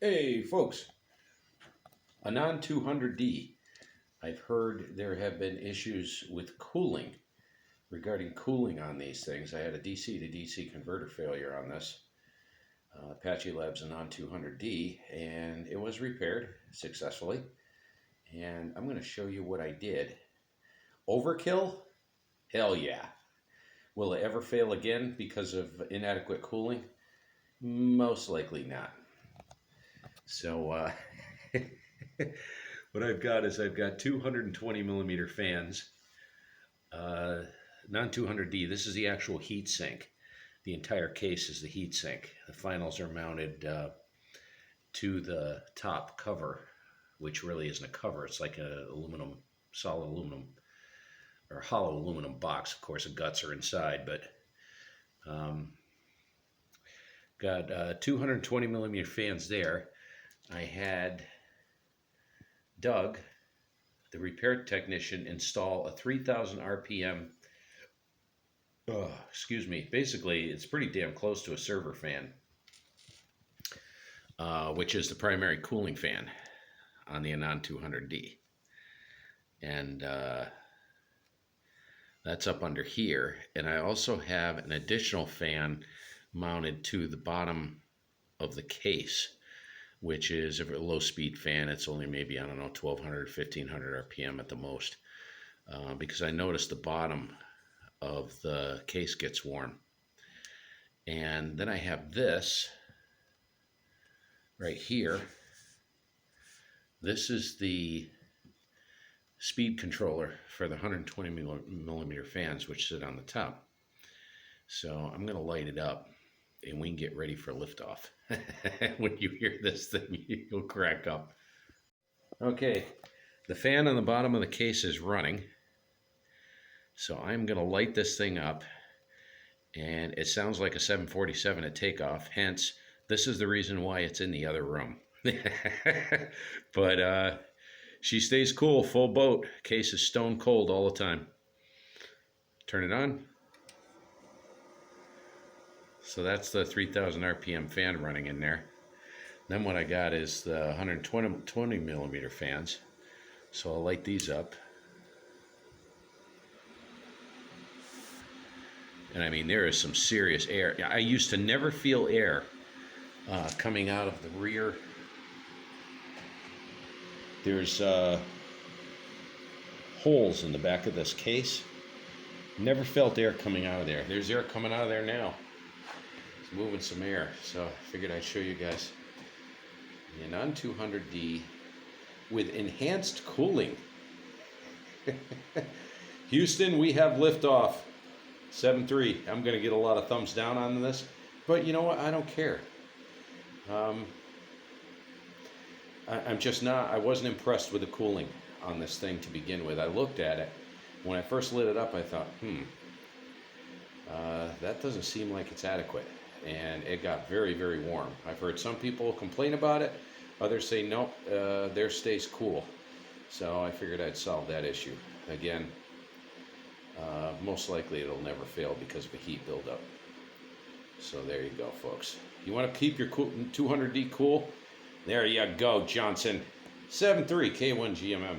Hey folks, Anan 200d. I've heard there have been issues with cooling, regarding cooling on these things. I had a DC to DC converter failure on this Apache Labs Anan 200d, and it was repaired successfully. And I'm going to show you what I did. Overkill? Hell yeah. Will it ever fail again because of inadequate cooling? Most likely not. So, what I've got is I've got 220 millimeter fans, non 200D. This is the actual heat sink. The entire case is the heat sink. The finals are mounted to the top cover, which really isn't a cover. It's like a aluminum, solid aluminum, or hollow aluminum box. Of course, the guts are inside, but got 220 millimeter fans there. I had Doug, the repair technician, install a 3000 RPM, basically it's pretty damn close to a server fan, which is the primary cooling fan on the Anan 200D. And that's up under here. And I also have an additional fan mounted to the bottom of the case, which is a low speed fan. It's only maybe, I don't know, 1200 or 1500 RPM at the most, because I noticed the bottom of the case gets warm. And then I have this right here. This is the speed controller for the 120 millimeter fans, which sit on the top. So I'm going to light it up and we can get ready for liftoff. When you hear this thing, you'll crack up. Okay, the fan on the bottom of the case is running. So I'm going to light this thing up, and it sounds like a 747 at takeoff. Hence, this is the reason why it's in the other room. But she stays cool, full boat. Case is stone cold all the time. Turn it on. So that's the 3000 RPM fan running in there. Then what I got is the 120 millimeter fans. So I'll light these up. And I mean, there is some serious air. I used to never feel air coming out of the rear. There's holes in the back of this case. Never felt air coming out of there. There's air coming out of there now. It's moving some air, so I figured I'd show you guys the Anan 200D with enhanced cooling. Houston, we have liftoff. 7-3. I'm going to get a lot of thumbs down on this, but you know what? I don't care. I'm just not, I wasn't impressed with the cooling on this thing to begin with. I looked at it. When I first lit it up, I thought, that doesn't seem like it's adequate. And it got very, very warm. I've heard some people complain about it. Others say, nope, theirs stays cool. So I figured I'd solve that issue. Again, most likely it'll never fail because of a heat buildup. So there you go, folks. You want to keep your 200D cool? There you go, Johnson. 7-3 K1 GMM.